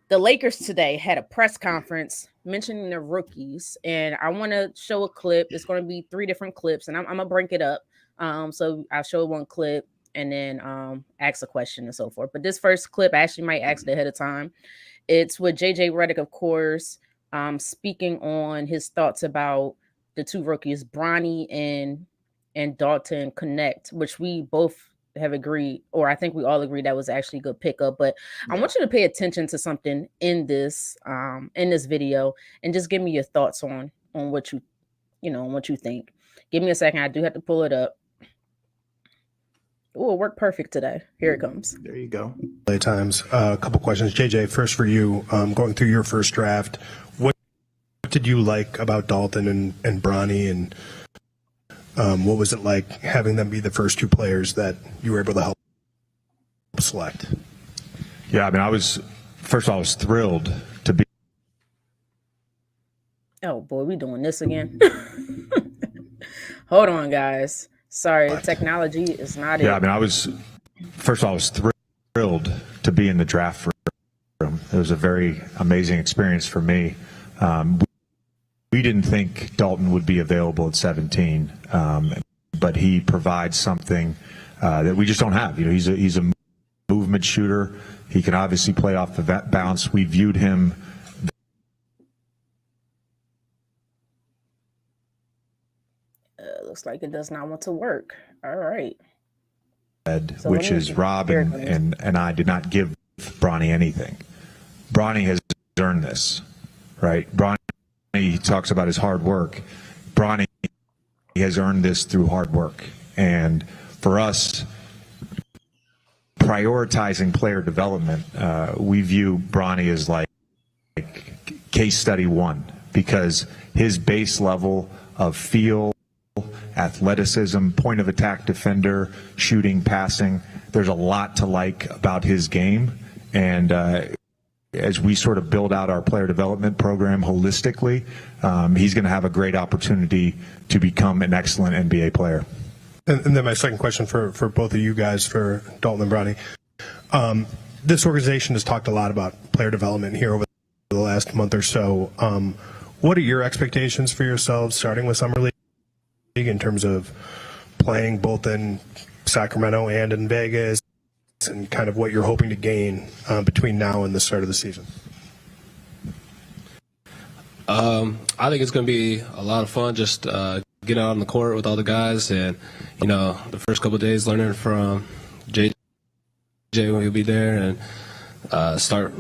the Lakers today had a press conference mentioning the rookies, and I want to show a clip. It's going to be three different clips, and I'm gonna break it up. So I'll show one clip and then ask a question and so forth. But this first clip, I actually might ask it ahead of time. It's with JJ Reddick, of course, speaking on his thoughts about the two rookies, Bronny and Dalton Connect, which we both have agreed, or I think we all agree that was actually a good pickup. But I want you to pay attention to something in this video and just give me your thoughts on what on what you think. Give me a second. I do have to pull it up. Oh, it worked perfect today. Here it comes. There you go. Times. A couple questions. JJ, first for you, going through your first draft, what did you like about Dalton and Bronny, and what was it like having them be the first two players that you were able to help select? Yeah, I mean, I was thrilled to be. Oh boy, we doing this again. Hold on, guys. Sorry, technology is not it. Yeah, I mean, I was thrilled to be in the draft room. It was a very amazing experience for me. We didn't think Dalton would be available at 17, but he provides something that we just don't have. You know, he's a movement shooter. He can obviously play off the bounce. We viewed him. Looks like it does not want to work. All right. So which is Rob and I did not give Bronny anything. Bronny has earned this, right? Bronny, he talks about his hard work. Bronny has earned this through hard work. And for us, prioritizing player development, we view Bronny as like case study one, because his base level of feel, athleticism, point of attack defender, shooting, passing, there's a lot to like about his game. And as we sort of build out our player development program holistically, he's going to have a great opportunity to become an excellent NBA player. And then my second question for both of you guys, for Dalton and Bronny. This organization has talked a lot about player development here over the last month or so. What are your expectations for yourselves starting with Summer League in terms of playing both in Sacramento and in Vegas, and kind of what you're hoping to gain between now and the start of the season? I think it's going to be a lot of fun just getting out on the court with all the guys, and, you know, the first couple of days learning from JJ when he'll be there, and start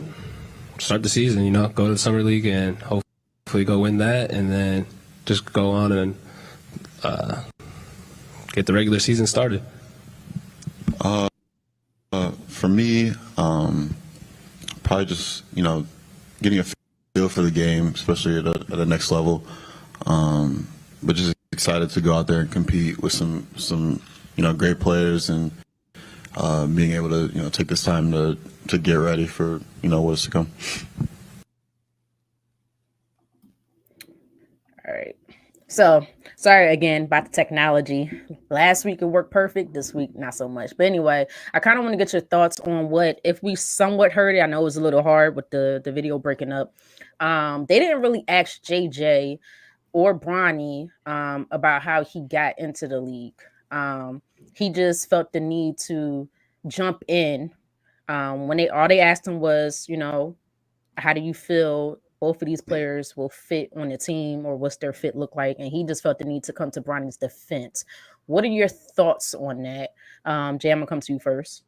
the season, you know, go to the Summer League and hopefully go win that, and then just go on and get the regular season started. For me, probably just, you know, getting a feel for the game, especially at the next level. But just excited to go out there and compete with some you know, great players, and being able to, you know, take this time to get ready for, you know, what's to come. All right. So, sorry again about the technology. Last week it worked perfect. This week, not so much. But anyway, I kind of want to get your thoughts on what, if we somewhat heard it, I know it was a little hard with the video breaking up. They didn't really ask JJ or Bronny about how he got into the league. He just felt the need to jump in. When all they asked him was, you know, how do you feel both of these players will fit on the team, or what's their fit look like? And he just felt the need to come to Bronny's defense. What are your thoughts on that? Jay, I'm gonna come to you first.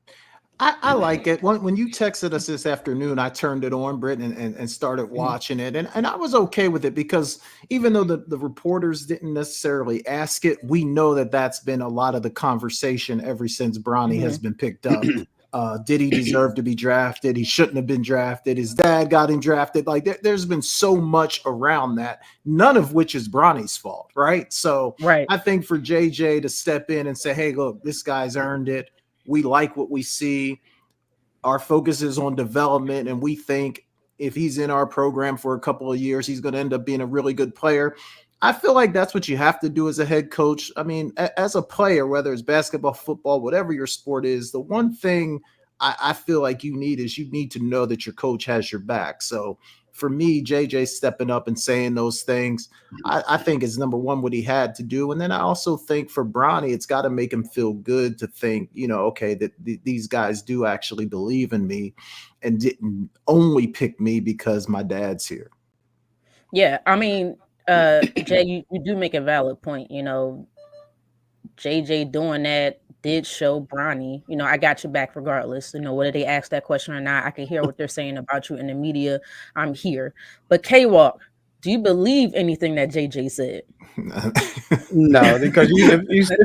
I like it. When you texted us this afternoon, I turned it on, Britt, and started watching it. And I was okay with it, because even though the reporters didn't necessarily ask it, we know that that's been a lot of the conversation ever since Bronny has been picked up. Did he deserve to be drafted? He shouldn't have been drafted. His dad got him drafted. Like, there's been so much around that, none of which is Bronny's fault, right? So I think for JJ to step in and say, hey, look, this guy's earned it. We like what we see. Our focus is on development, and we think if he's in our program for a couple of years, he's going to end up being a really good player. I feel like that's what you have to do as a head coach. I mean, as a player, whether it's basketball, football, whatever your sport is, the one thing I feel like you need to know that your coach has your back. So for me, JJ stepping up and saying those things, I think is number one what he had to do. And then I also think for Bronny, it's got to make him feel good to think, okay, that these guys do actually believe in me and didn't only pick me because my dad's here. Yeah, I mean, Jay, you do make a valid point. JJ doing that did show Bronny, I got your back regardless. Whether they ask that question or not, I can hear what they're saying about you in the media. I'm here. But K-Walk, do you believe anything that JJ said? No, because if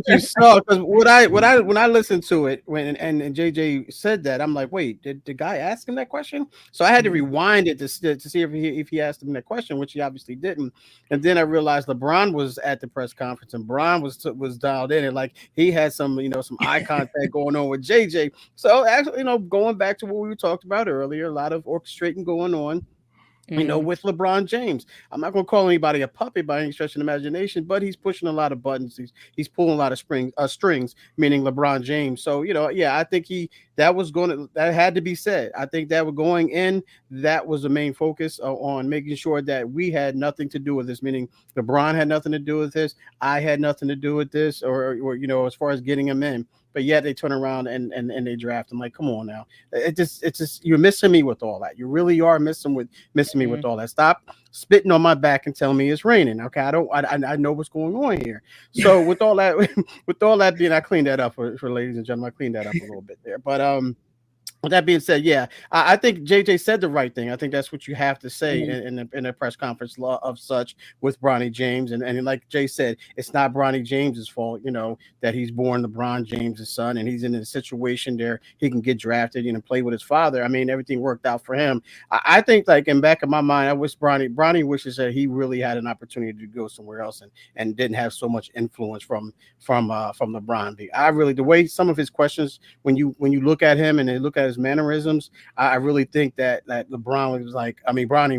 you saw, because when I listened to it and JJ said that, I'm like, wait, did the guy ask him that question? So I had to rewind it to see if he asked him that question, which he obviously didn't. And then I realized LeBron was at the press conference and Bron was dialed in, and like he had some some eye contact going on with JJ. So actually, going back to what we talked about earlier, a lot of orchestrating going on. With LeBron James. I'm not going to call anybody a puppet by any stretch of imagination, but he's pushing a lot of buttons. He's pulling a lot of strings, meaning LeBron James. So, I think that had to be said. I think that going in, that was the main focus on making sure that we had nothing to do with this, meaning LeBron had nothing to do with this. I had nothing to do with this or as far as getting him in. But yet they turn around and they draft him. Like, come on now. It's just you're missing me with all that. You really are missing me with all that. Stop spitting on my back and telling me it's raining. Okay, I know what's going on here. So with all that being, I cleaned that up for ladies and gentlemen. I cleaned that up a little bit there. But with that being said, yeah, I think JJ said the right thing. I think that's what you have to say in a press conference of such with Bronny James. And like Jay said, it's not Bronny James's fault, that he's born LeBron James' son and he's in a situation there he can get drafted, play with his father. I mean, everything worked out for him. I think, like, in back of my mind, I wish Bronny wishes that he really had an opportunity to go somewhere else and didn't have so much influence from LeBron. I really, the way some of his questions, when you look at him and they look at his mannerisms, I really think that Bronny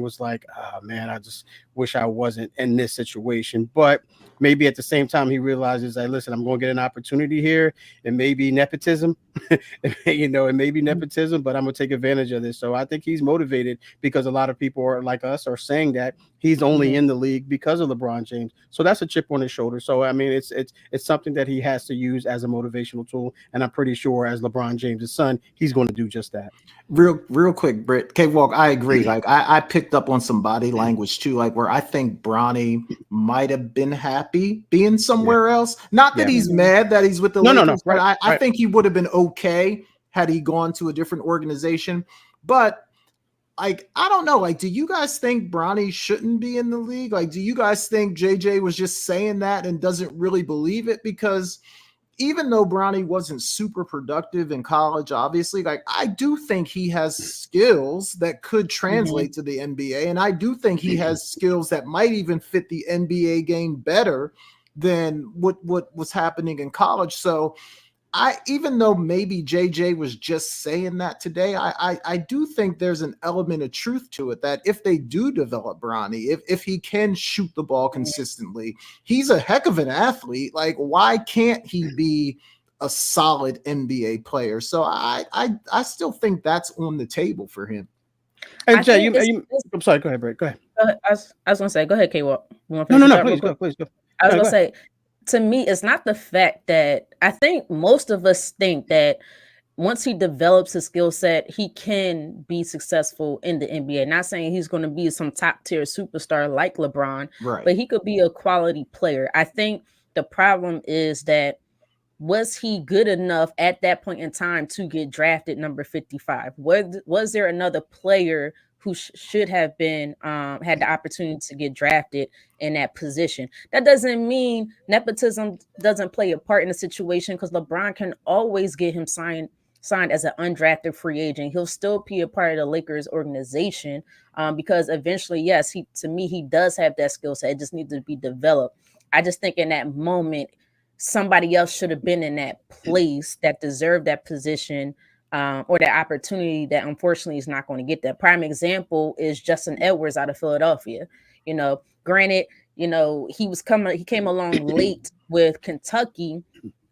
was like, oh man, I just wish I wasn't in this situation. But maybe at the same time he realizes that, listen, I'm going to get an opportunity here. It may be nepotism, it may be nepotism, but I'm going to take advantage of this. So I think he's motivated because a lot of people are like us are saying that he's only in the league because of LeBron James. So that's a chip on his shoulder. So I mean, it's something that he has to use as a motivational tool. And I'm pretty sure as LeBron James' son, he's going to do just that. Real quick, Britt, K-Walk, I agree. Like I picked up on some body language too, like where I think Bronny might have been happy being somewhere else. Not that he's mad that he's with the Lakers, no. But I think he would have been okay had he gone to a different organization. But like, I don't know. Like, do you guys think Bronny shouldn't be in the league? Like, do you guys think JJ was just saying that and doesn't really believe it? Because even though Bronny wasn't super productive in college, obviously, like, I do think he has skills that could translate to the NBA. And I do think he has skills that might even fit the NBA game better than what was happening in college. So even though maybe JJ was just saying that today, I do think there's an element of truth to it that if they do develop Bronny, if he can shoot the ball consistently, he's a heck of an athlete. Like, why can't he be a solid NBA player? So I still think that's on the table for him. And Jay, I'm sorry. Go ahead, Brett. Go ahead. I was going to say, go ahead, K-Walk. No, please go. I was going to say, to me, it's not the fact that I think most of us think that once he develops his skill set, he can be successful in the NBA. Not saying he's going to be some top tier superstar like LeBron, but he could be a quality player. I think the problem is that was he good enough at that point in time to get drafted number 55? Was there another player who should have been had the opportunity to get drafted in that position? That doesn't mean nepotism doesn't play a part in the situation, because LeBron can always get him signed as an undrafted free agent. He'll still be a part of the Lakers organization because eventually, yes, he does have that skill set. It just needs to be developed. I just think in that moment, somebody else should have been in that place that deserved that position or that opportunity that unfortunately is not going to get that. Prime example is Justin Edwards out of Philadelphia. Granted, he came along late with Kentucky,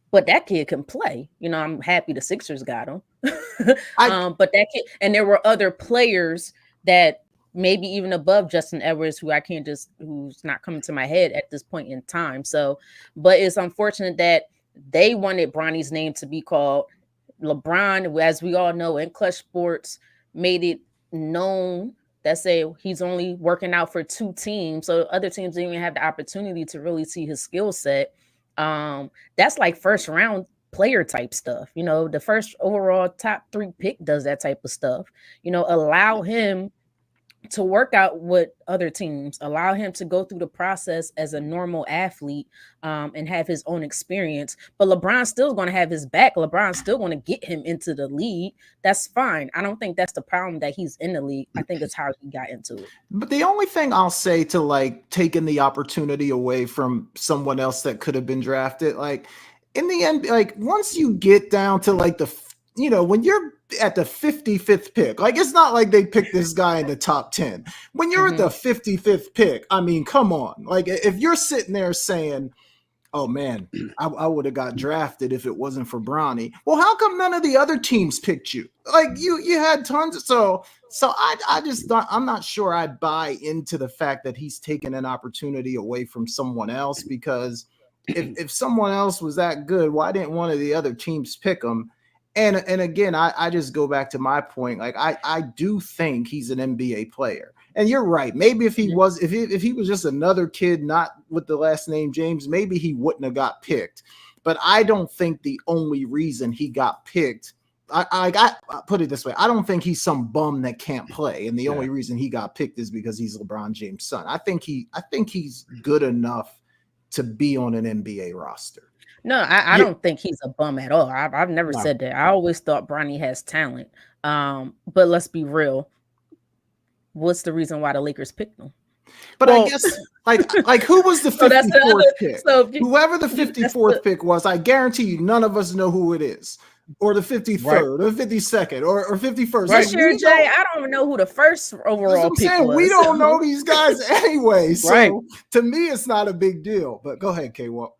but that kid can play. I'm happy the Sixers got him. But that kid, and there were other players that maybe even above Justin Edwards, who's not coming to my head at this point in time. So, but it's unfortunate that they wanted Bronny's name to be called. LeBron, as we all know, in Clutch Sports, made it known that say he's only working out for 2 teams, so other teams didn't even have the opportunity to really see his skill set. That's like first round player type stuff. The first overall top 3 pick does that type of stuff. Allow him to work out with other teams, allow him to go through the process as a normal athlete, and have his own experience. But LeBron's still going to have his back. LeBron's still going to get him into the league. That's fine. I don't think that's the problem that he's in the league. I think it's how he got into it. But the only thing I'll say to like taking the opportunity away from someone else that could have been drafted, like in the end, like once you get down to like when you're at the 55th pick, like it's not like they picked this guy in the top 10. When you're at the 55th pick, I mean, come on. Like if you're sitting there saying, oh man, I would have got drafted if it wasn't for Bronny. Well, how come none of the other teams picked you? Like you had tons. So I just thought, I'm not sure I'd buy into the fact that he's taken an opportunity away from someone else, because if someone else was that good, why didn't one of the other teams pick him? And again, I just go back to my point. Like I do think he's an NBA player, and you're right. Maybe if he was just another kid, not with the last name James, maybe he wouldn't have got picked. But I don't think the only reason he got picked, I put it this way, I don't think he's some bum that can't play, and the only reason he got picked is because he's LeBron James' son. I think he's good enough to be on an NBA roster. No, I don't think he's a bum at all. I've never said that. I always thought Bronny has talent. But let's be real. What's the reason why the Lakers picked him? But I guess like who was the 54th pick? So whoever the 54th pick was, I guarantee you none of us know who it is. Or the 53rd, or 52nd, or 51st. This year, Jay, I don't even know who the first overall pick was. We don't know these guys anyway. So to me, it's not a big deal. But go ahead, K-Walk.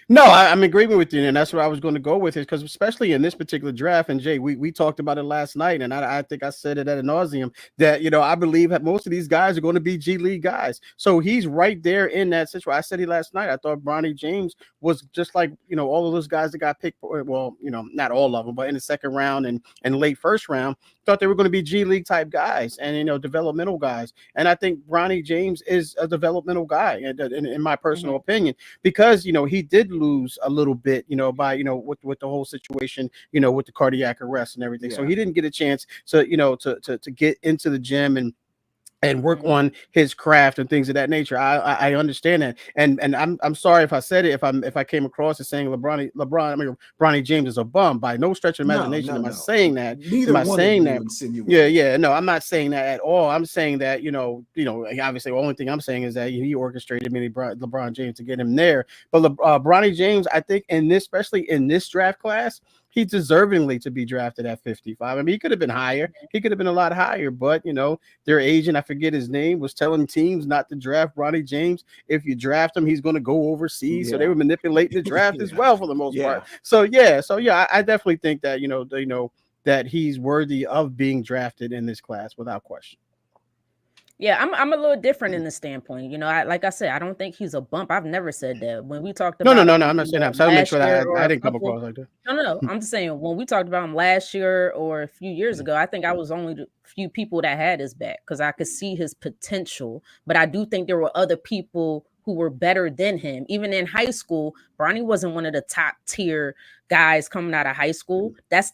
No, I'm agreeing with you, and that's what I was going to go with, is because especially in this particular draft, and Jay, we talked about it last night, and I think I said it ad nauseum that I believe that most of these guys are going to be G League guys. So he's right there in that situation. I said it last night. I thought Bronny James was just like all of those guys that got picked. Well, not all of them, but in the second round and late first round, thought they were going to be G League type guys and developmental guys. And I think Bronny James is a developmental guy in my personal opinion, because he did lose a little bit by with the whole situation with the cardiac arrest and everything. So he didn't get a chance to to get into the gym and work on his craft and things of that nature. I understand that, and I'm sorry if I said it, if I came across as saying Bronny James is a bum. By no stretch of imagination am I saying that. Am I saying that? No, I'm not saying that at all. I'm saying that obviously the only thing I'm saying is that he orchestrated LeBron James to get him there. But Bronny James, I think especially in this draft class, he's deservingly to be drafted at 55. I mean, he could have been higher. He could have been a lot higher, but their agent, I forget his name, was telling teams not to draft Bronny James. If you draft him, he's going to go overseas. So they were manipulating the draft as well for the most part. So I definitely think that that he's worthy of being drafted in this class without question. Yeah, I'm a little different in the standpoint. Like I said, I don't think he's a bump. I've never said that. When we talked about no, I'm not saying that. So I make sure that I didn't come across like that. No. I'm just saying when we talked about him last year or a few years ago, I think I was only the few people that had his back because I could see his potential. But I do think there were other people who were better than him. Even in high school, Bronny wasn't one of the top tier guys coming out of high school. That's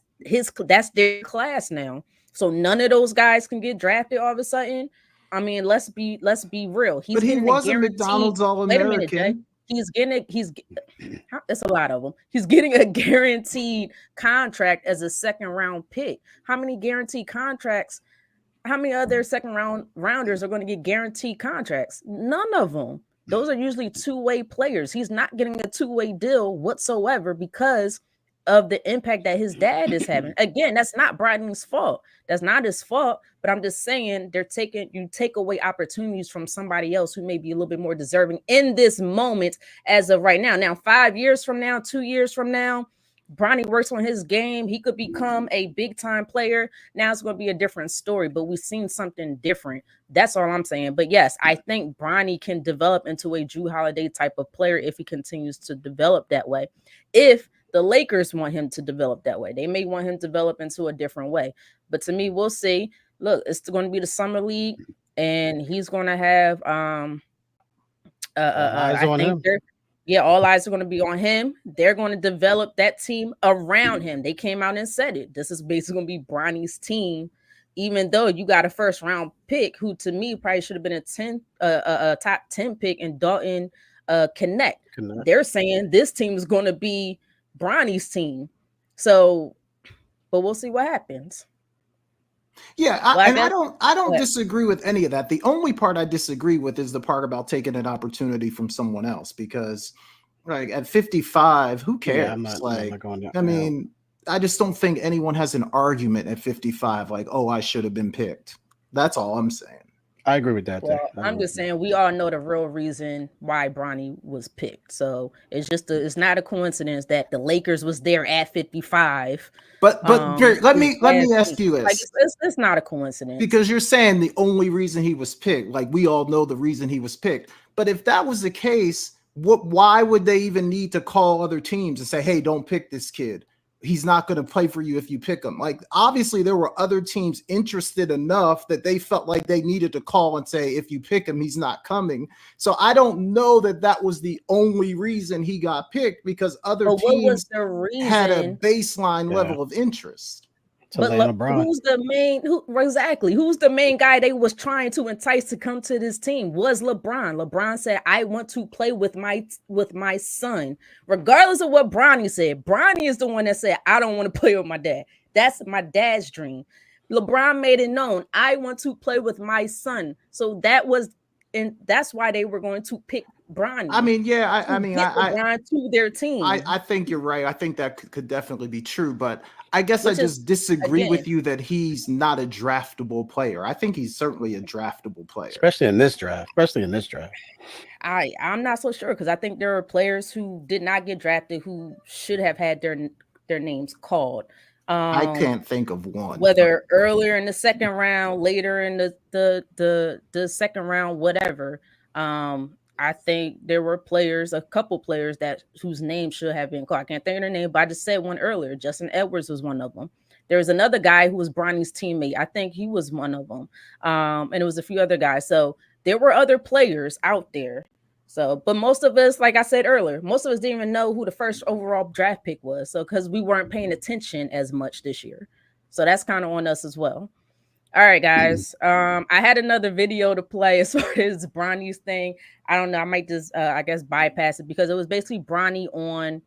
their class now. So none of those guys can get drafted all of a sudden. I mean, let's be real. He was a McDonald's All-American. It's a lot of them. He's getting a guaranteed contract as a second round pick. How many guaranteed contracts? How many other second rounders are going to get guaranteed contracts? None of them. Those are usually two-way players. He's not getting a two-way deal whatsoever because of the impact that his dad is having. Again, that's not Bronny's fault. That's not his fault. But I'm just saying you take away opportunities from somebody else who may be a little bit more deserving in this moment as of right now. Now, 5 years from now, 2 years from now, Bronny works on his game, he could become a big time player. Now it's going to be a different story, but we've seen something different. That's all I'm saying. But yes, I think Bronny can develop into a Jrue Holiday type of player if he continues to develop that way. If the Lakers want him to develop that way, they may want him to develop into a different way. But to me, we'll see. Look, it's going to be the summer league, and he's going to have eyes I on think him. all eyes are going to be on him. They're going to develop that team around him. They came out and said it. This is basically going to be Bronny's team, even though you got a first round pick who to me probably should have been a top 10 pick in Dalton Connect. They're saying this team is going to be Bronny's team. So, but we'll see what happens. Yeah, I don't disagree with any of that. The only part I disagree with is the part about taking an opportunity from someone else, because like at 55, who cares? Yeah, I'm not going down. I mean, I just don't think anyone has an argument at 55 like, oh, I should have been picked. That's all I'm saying. I agree with that. Well, I'm just saying we all know the real reason why Bronny was picked. So it's not a coincidence that the Lakers was there at 55. But let me ask you this. Like it's not a coincidence. Because you're saying the only reason he was picked, like we all know the reason he was picked. But if that was the case, why would they even need to call other teams and say, hey, don't pick this kid? He's not going to play for you if you pick him. Like, obviously, there were other teams interested enough that they felt like they needed to call and say, if you pick him, he's not coming. So I don't know that was the only reason he got picked, because other teams had a baseline level of interest. But who's the main guy they was trying to entice to come to this team was LeBron. LeBron said, I want to play with my son. Regardless of what Bronny said, Bronny is the one that said, I don't want to play with my dad. That's my dad's dream. LeBron made it known, I want to play with my son. So that's why they were going to pick Bronny. I mean, yeah, I mean, LeBron to their team. I think you're right. I think that could definitely be true, but I guess I just disagree with you that he's not a draftable player. I think he's certainly a draftable player, especially in this draft. I'm not so sure, because I think there are players who did not get drafted who should have had their names called. I can't think of one. Whether earlier in the second round, later in the second round, whatever. I think there were a couple players whose names should have been called. I can't think of their name, but I just said one earlier. Justin Edwards was one of them. There was another guy who was Bronny's teammate. I think he was one of them. And it was a few other guys. So there were other players out there. So, but most of us, like I said earlier, most of us didn't even know who the first overall draft pick was. So, because we weren't paying attention as much this year. So that's kind of on us as well. All right, guys. I had another video to play as far as Bronny's thing. I don't know. I might just, I guess, bypass it, because it was basically Bronny on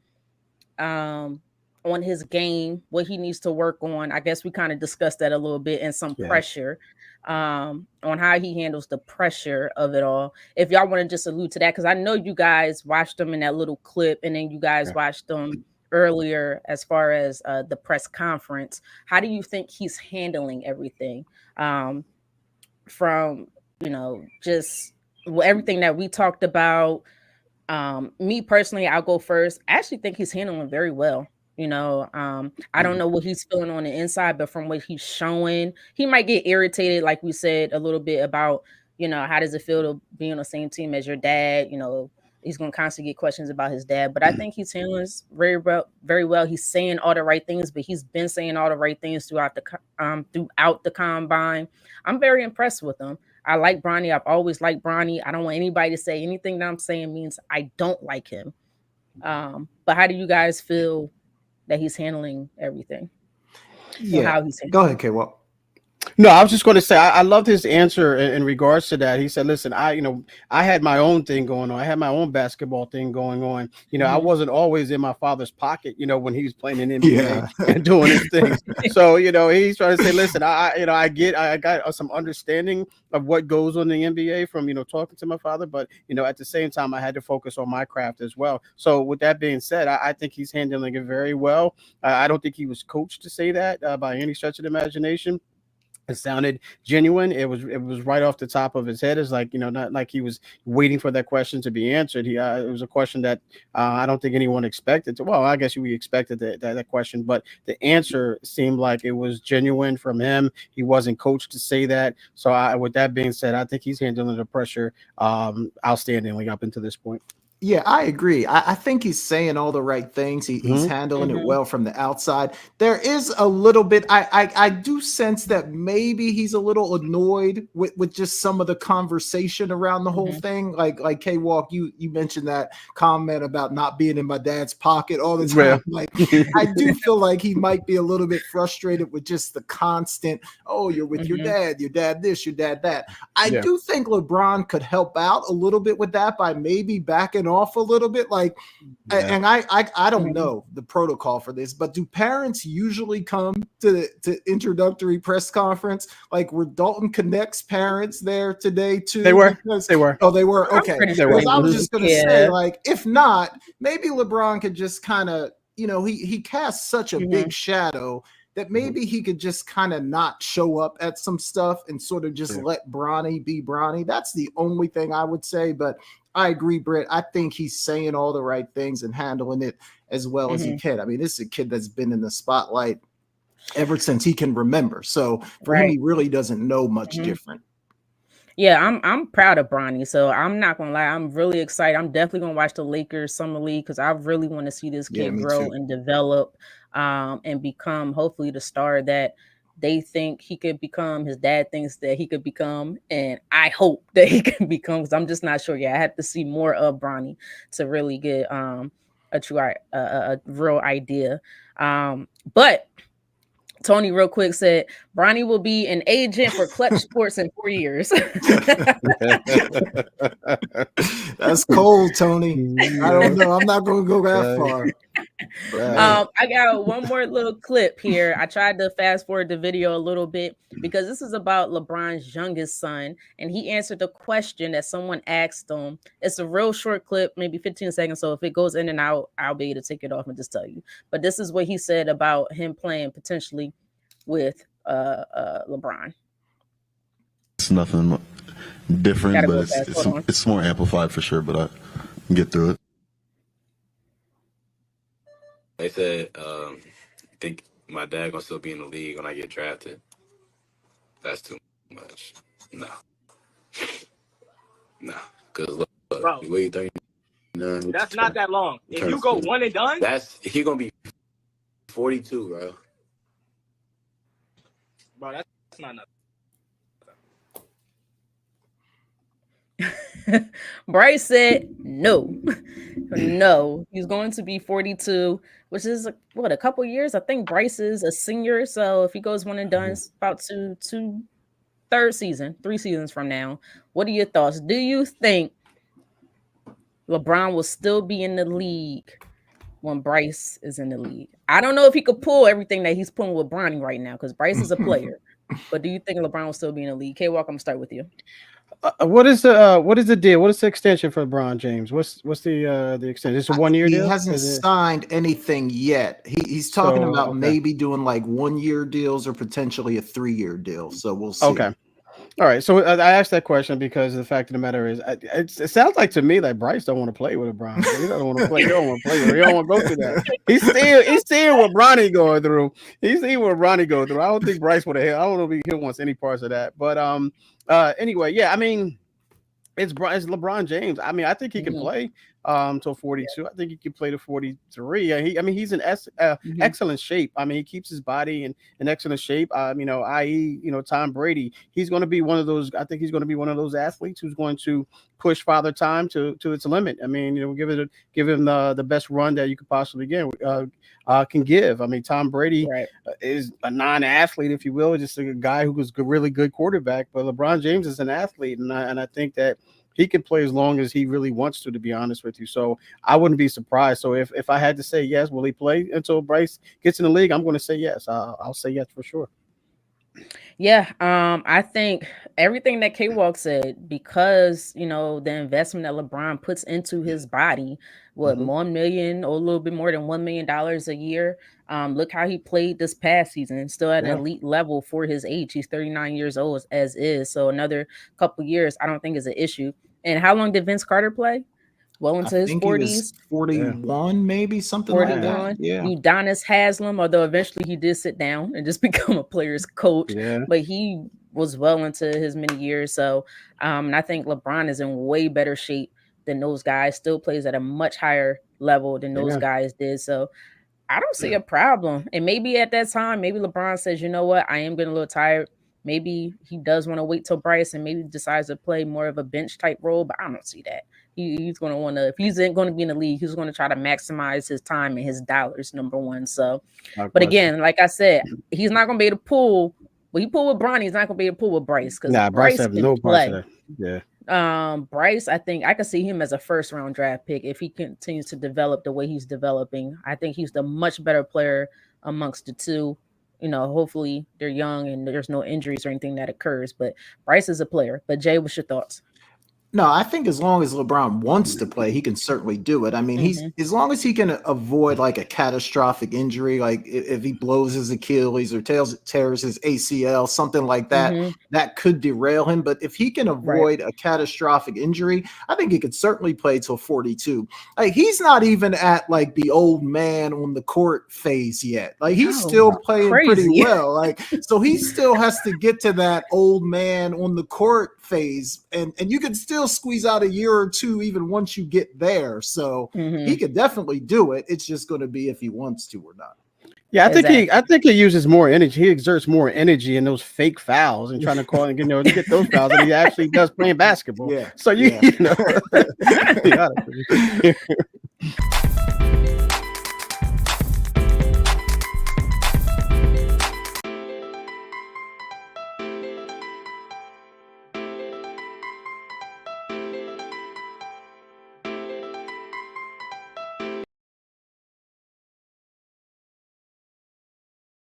his game, what he needs to work on. I guess we kind of discussed that a little bit, and some pressure on how he handles the pressure of it all. If y'all want to just allude to that, because I know you guys watched them in that little clip, and then you guys watched them earlier as far as the press conference. How do you think he's handling everything from, just everything that we talked about? Me personally, I'll go first. I actually think he's handling very well. I don't know what he's feeling on the inside, but from what he's showing, he might get irritated, like we said a little bit about, how does it feel to be on the same team as your dad? He's going to constantly get questions about his dad, but I think he's handling very well, very well. He's saying all the right things, but he's been saying all the right things throughout the combine. I'm very impressed with him. I like Bronny. I've always liked Bronny. I don't want anybody to say anything that I'm saying means I don't like him. But how do you guys feel that he's handling everything? Yeah. How he's handling Go ahead, K-Walt. No, I was just going to say I loved his answer in regards to that. He said, "Listen, I had my own thing going on. I had my own basketball thing going on. I wasn't always in my father's pocket. When he was playing in NBA and doing his things. So he's trying to say, listen, I got some understanding of what goes on in the NBA from talking to my father, but at the same time I had to focus on my craft as well. So with that being said, I think he's handling it very well. I don't think he was coached to say that by any stretch of the imagination." It sounded genuine. It was right off the top of his head. It's like, not like he was waiting for that question to be answered. It was a question that I don't think anyone expected to. Well, I guess we expected that question, but the answer seemed like it was genuine from him. He wasn't coached to say that. So with that being said, I think he's handling the pressure outstandingly up until this point. Yeah, I agree. I think he's saying all the right things. He's handling it Mhm. well from the outside. There is a little bit. I do sense that maybe he's a little annoyed with just some of the conversation around the whole Mhm. thing. Like K Walk, you mentioned that comment about not being in my dad's pocket all the Well, time. Like I do feel like he might be a little bit frustrated with just the constant. Oh, you're with your dad this, your dad that. I Yeah. do think LeBron could help out a little bit with that by maybe backing off a little bit. Like, Yeah. and I don't Mhm. know the protocol for this, but do parents usually come to introductory press conference? Like, were Dalton Connect's parents there today too? They were. Because, They were. oh, they were. I'm Okay, pretty They sure were. because he I was was. just gonna say, Yeah. like, if not, maybe LeBron could just kind of, he casts such a big Mhm. shadow that maybe he could just kind of not show up at some stuff and sort of just Yeah. let Bronny be Bronny. That's the only thing I would say. But I agree, Britt. I think he's saying all the right things and handling it as well as he Mhm. can. I mean, this is a kid that's been in the spotlight ever since he can remember. So for him, Right. he really doesn't know much Mhm. different. Yeah, I'm proud of Bronny. So I'm not gonna lie, I'm really excited. I'm definitely gonna watch the Lakers summer league because I really want to see this Yeah, kid me grow too. and develop, and become hopefully the star that they think he could become. His dad thinks that he could become, and I hope that he can become. Because I'm just not sure. Yeah, I have to see more of Bronny to really get a real idea. But Tony, real quick, said Bronny will be an agent for Clutch Sports in 4 years. That's cold, Tony. I Yeah. don't know. I'm not going to go that Right. far. But man, I got one more little clip here. I tried to fast forward the video a little bit because this is about LeBron's youngest son, and he answered the question that someone asked him. It's a real short clip, maybe 15 seconds. So if it goes in and out, I'll be able to take it off and just tell you. But this is what he said about him playing potentially with LeBron. It's nothing different, Gotta but go it's fast. it's Hold on. it's more amplified for sure. But I can get through it. They said, think my dad gonna still be in the league when I get drafted. That's too much. No. No. Because look, Bro, you wait 39. that's not that long. If you go one and done, He gonna be 42, bro. bro, that's not nothing. Bryce said no. No, he's going to be 42, which is what, a couple years. I think Bryce is a senior, so if he goes one and done, it's about third season, 3 seasons from now. What are your thoughts? Do you think LeBron will still be in the league when Bryce is in the league? I don't know if he could pull everything that he's pulling with Bronny right now because Bryce is a player. But do you think LeBron will still be in the league? K-Walk, I'm gonna start with you. What is the deal? What is the extension for LeBron James? What's the extension? It's a 1 year he deal. hasn't signed anything yet. He's talking about maybe doing like 1-year deals or potentially a 3-year deal. So we'll see. Okay. All right. So I asked that question because the fact of the matter is, it sounds like to me like Bryce don't want to play with LeBron. He don't want to play. He don't want to play with him. He don't want to go through that. He's seeing what Bronny going through. He's seeing what Bronny go through. I don't think Bryce would have. I don't know if he wants any parts of that. But anyway, yeah. I mean, it's LeBron James. I mean, I think he can play till 42. I think he can play to 43. He's in excellent shape. I mean, he keeps his body in excellent shape. I.e., Tom Brady. He's going to be one of those. I think he's going to be one of those athletes who's going to push Father Time to its limit. I mean, give him the best run that you could possibly can give. I mean, Tom Brady is a non-athlete, if you will, just a guy who was a really good quarterback. But LeBron James is an athlete, and I think that he can play as long as he really wants to be honest with you. So I wouldn't be surprised. So if I had to say yes, will he play until Bryce gets in the league? I'm going to say yes. I'll say yes for sure. Yeah, I think everything that K Walk said, because the investment that LeBron puts into his body, what, Mhm. 1 million or a little bit more than $1 million a year. Look how he played this past season, still at an Yeah. elite level for his age. He's 39 years old as is. So another couple years, I don't think is an issue. And how long did Vince Carter play? Well I into his think he was 40s. 41, maybe something like Yeah. that. 41. Yeah. Udonis Haslam, although eventually he did sit down and just become a player's coach, Yeah. but he was well into his many years. So, and I think LeBron is in way better shape than those guys. Still plays at a much higher level than those Yeah. guys did. So, I don't see a problem. And maybe at that time, maybe LeBron says, you know what, I am getting a little tired. Maybe he does want to wait till Bryce and maybe decides to play more of a bench type role, but I don't see that. He's going to want to, if he's going to be in the league, he's going to try to maximize his time and his dollars, number one. So, No but question. again, like I said, he's not going to be able to pull. When he pull with Bronny, he's not going to be able to pull with Bryce because Nah, Bryce Bryce have can no parts of play. that. Yeah. Bryce, I think I could see him as a first round draft pick if he continues to develop the way he's developing. I think he's the much better player amongst the two. Hopefully they're young and there's no injuries or anything that occurs. But Bryce is a player. But Jay, what's your thoughts? No, I think as long as LeBron wants to play, he can certainly do it. I mean, he's as long as he can avoid like a catastrophic injury, like if he blows his Achilles or tears his ACL, something like that, that could derail him. But if he can avoid a catastrophic injury, I think he could certainly play till 42. Like he's not even at like the old man on the court phase yet. Like he's still playing pretty well. Like so he still has to get to that old man on the court phase, and you can still squeeze out a year or two even once you get there. So he could definitely do it. It's just going to be if he wants to or not. Yeah, I think he uses more energy. He exerts more energy in those fake fouls and trying to call and to get those fouls than he actually does playing basketball. Yeah. So you know.